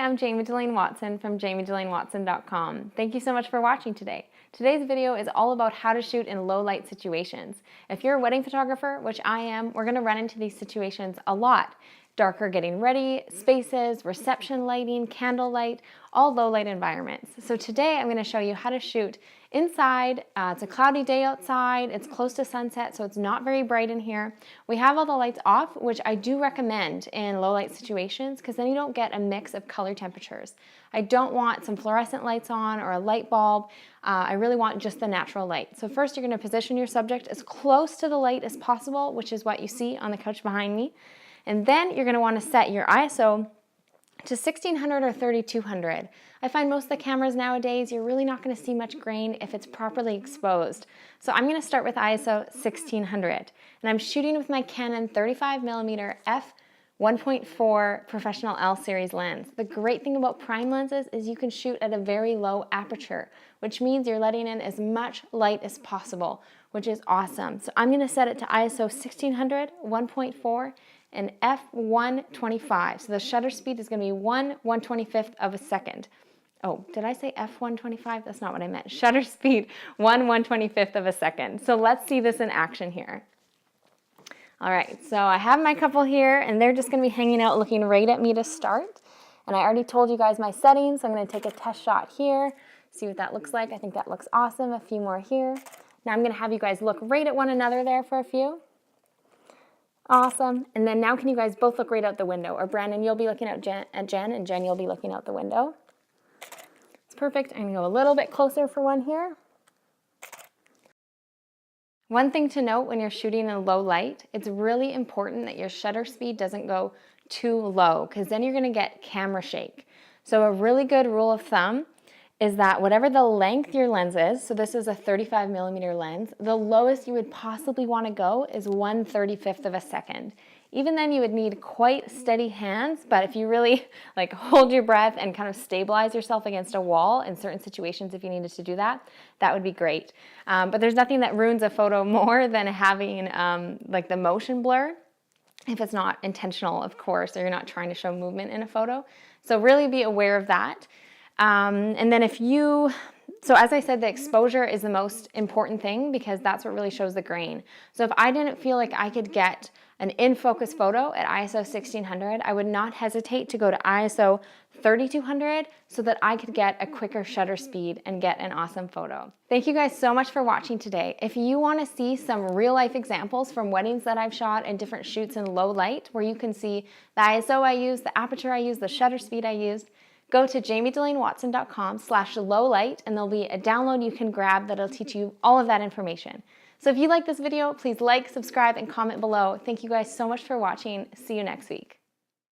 I'm Jamie Delane Watson from jamiedelanewatson.com. Thank you so much for watching today. Today's video is all about how to shoot in low light situations. If you're a wedding photographer, which I am, we're going to run into these situations a lot. Darker getting ready, spaces, reception lighting, candlelight, all low light environments. So today I'm going to show you how to shoot inside. It's a cloudy day outside, it's close to sunset, so it's not very bright in here. We have all the lights off, which I do recommend in low light situations because then you don't get a mix of color temperatures. I don't want some fluorescent lights on or a light bulb. I really want just the natural light. So first you're going to position your subject as close to the light as possible, which is what you see on the couch behind me. And then you're going to want to set your ISO to 1600 or 3200. I find most of the cameras nowadays, you're really not going to see much grain if it's properly exposed. So I'm going to start with ISO 1600. And I'm shooting with my Canon 35mm f1.4 professional L series lens. The great thing about prime lenses is you can shoot at a very low aperture, which means you're letting in as much light as possible, which is awesome. So I'm going to set it to ISO 1600, 1.4, and f1.25. So the shutter speed is going to be 1/125th of a second. Oh, did I say f1.25? That's not what I meant. Shutter speed, 1/125th of a second. So let's see this in action here. All right, so I have my couple here, and they're just going to be hanging out looking right at me to start. And I already told you guys my settings, so I'm going to take a test shot here, see what that looks like. I think that looks awesome. A few more here. Now I'm going to have you guys look right at one another there for a few. Awesome. And then now can you guys both look right out the window? Or Brandon, you'll be looking at Jen, and Jen, you'll be looking out the window. It's perfect. I'm going to go a little bit closer for one here. One thing to note when you're shooting in low light, it's really important that your shutter speed doesn't go too low because then you're going to get camera shake. So a really good rule of thumb is that whatever the length your lens is, so this is a 35mm lens, the lowest you would possibly want to go is 1/35th of a second. Even then you would need quite steady hands, but if you really like hold your breath and kind of stabilize yourself against a wall in certain situations, if you needed to do that, that would be great. But there's nothing that ruins a photo more than having like the motion blur, if it's not intentional, of course, or you're not trying to show movement in a photo. So really be aware of that. And then so as I said, the exposure is the most important thing because that's what really shows the grain. So if I didn't feel like I could get an in-focus photo at ISO 1600, I would not hesitate to go to ISO 3200 so that I could get a quicker shutter speed and get an awesome photo. Thank you guys so much for watching today. If you want to see some real-life examples from weddings that I've shot and different shoots in low light where you can see the ISO I used, the aperture I used, the shutter speed I used, go to jamiedelanewatson.com/lowlight and there'll be a download you can grab that'll teach you all of that information. So if you like this video, please like, subscribe, and comment below. Thank you guys so much for watching. See you next week.